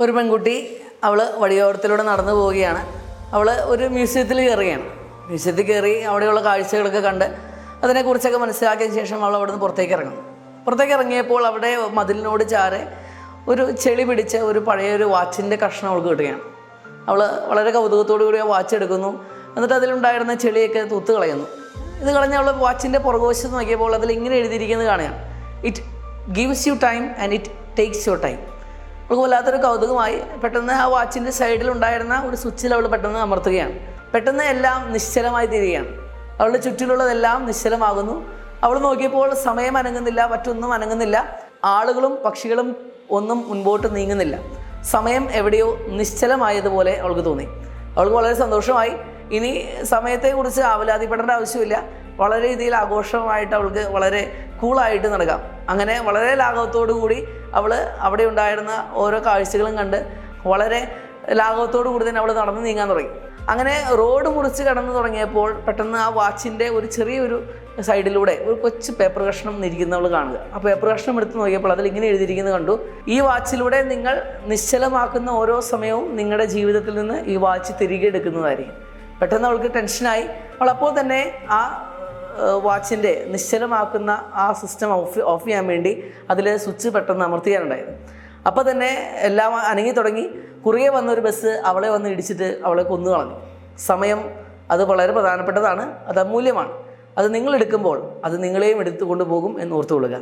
ഒരു പെൺകുട്ടി അവൾ വഴിയോരത്തിലൂടെ നടന്നു പോവുകയാണ്. അവൾ ഒരു മ്യൂസിയത്തിൽ കയറുകയാണ്. മ്യൂസിയത്തിൽ കയറി അവിടെയുള്ള കാഴ്ചകളൊക്കെ കണ്ട് അതിനെക്കുറിച്ചൊക്കെ മനസ്സിലാക്കിയതിന് ശേഷം അവൾ അവിടെ നിന്ന് പുറത്തേക്ക് ഇറങ്ങുന്നു. പുറത്തേക്ക് ഇറങ്ങിയപ്പോൾ അവിടെ മതിലിനോട് ചാരെ ഒരു ചെളി പിടിച്ച ഒരു പഴയൊരു വാച്ചിൻ്റെ കഷ്ണം അവൾക്ക് കിട്ടുകയാണ്. അവൾ വളരെ കൗതുകത്തോടു കൂടി ആ വാച്ച് എടുക്കുന്നു. എന്നിട്ട് അതിലുണ്ടായിരുന്ന ചെളിയൊക്കെ തൂത്ത് കളയുന്നു. ഇത് കളഞ്ഞ് അവൾ വാച്ചിൻ്റെ പുറകുവശത്ത് നോക്കിയപ്പോൾ അതിൽ ഇങ്ങനെ എഴുതിയിരിക്കുന്നത് കാണുകയാണ്: it gives you time and it takes your time. അവൾക്ക് വല്ലാത്തൊരു കൗതുകമായി. പെട്ടെന്ന് ആ വാച്ചിൻ്റെ സൈഡിലുണ്ടായിരുന്ന ഒരു സ്വിച്ചിൽ അവൾ പെട്ടെന്ന് അമർത്തുകയാണ്. പെട്ടെന്ന് എല്ലാം നിശ്ചലമായി തീരുകയാണ്. അവളുടെ ചുറ്റിലുള്ളതെല്ലാം നിശ്ചലമാകുന്നു. അവൾ നോക്കിയപ്പോൾ സമയം അനങ്ങുന്നില്ല, മറ്റൊന്നും അനങ്ങുന്നില്ല. ആളുകളും പക്ഷികളും ഒന്നും മുൻപോട്ട് നീങ്ങുന്നില്ല. സമയം എവിടെയോ നിശ്ചലമായതുപോലെ അവൾക്ക് തോന്നി. അവൾക്ക് വളരെ സന്തോഷമായി. ഇനി സമയത്തെക്കുറിച്ച് ആവലാതിപ്പെടേണ്ട ആവശ്യമില്ല. വളരെ രീതിയിൽ ആഘോഷമായിട്ട് അവൾക്ക് വളരെ കൂളായിട്ട് നടക്കാം. അങ്ങനെ വളരെ ലാഘവത്തോടു കൂടി അവൾ അവിടെ ഉണ്ടായിരുന്ന ഓരോ കാഴ്ചകളും കണ്ട് വളരെ ലാഘവത്തോടു കൂടി തന്നെ അവൾ നടന്ന് നീങ്ങാൻ തുടങ്ങി. അങ്ങനെ റോഡ് മുറിച്ച് കടന്നു തുടങ്ങിയപ്പോൾ പെട്ടെന്ന് ആ വാച്ചിൻ്റെ ഒരു ചെറിയൊരു സൈഡിലൂടെ ഒരു കൊച്ചു പേപ്പർ കഷ്ണം ഇരിക്കുന്നവൾ കാണുക. ആ പേപ്പർ കഷ്ണം എടുത്ത് നോക്കിയപ്പോൾ അതിൽ ഇങ്ങനെ എഴുതിയിരിക്കുന്നത് കണ്ടു: ഈ വാച്ചിലൂടെ നിങ്ങൾ നിശ്ചലമാക്കുന്ന ഓരോ സമയവും നിങ്ങളുടെ ജീവിതത്തിൽ നിന്ന് ഈ വാച്ച് തിരികെ എടുക്കുന്നതായിരിക്കും. പെട്ടെന്ന് അവൾക്ക് ടെൻഷനായി. അവൾ അപ്പോൾ തന്നെ ആ വാച്ചിൻ്റെ നിശ്ചലമാക്കുന്ന ആ സിസ്റ്റം ഓഫ് ചെയ്യാൻ വേണ്ടി അതിൽ സ്വിച്ച് പെട്ടെന്ന് അമർത്തിയാനുണ്ടായിരുന്നു. അപ്പോൾ തന്നെ എല്ലാം അനങ്ങി തുടങ്ങി. കുറുകെ വന്നൊരു ബസ് അവളെ വന്ന് ഇടിച്ചിട്ട് അവളെ കൊന്നു കളഞ്ഞു. സമയം അത് വളരെ പ്രധാനപ്പെട്ടതാണ്, അത് അമൂല്യമാണ്. അത് നിങ്ങൾ എടുക്കുമ്പോൾ അത് നിങ്ങളെയും എടുത്തുകൊണ്ട് പോകും എന്ന് ഓർത്തുകൊള്ളുക.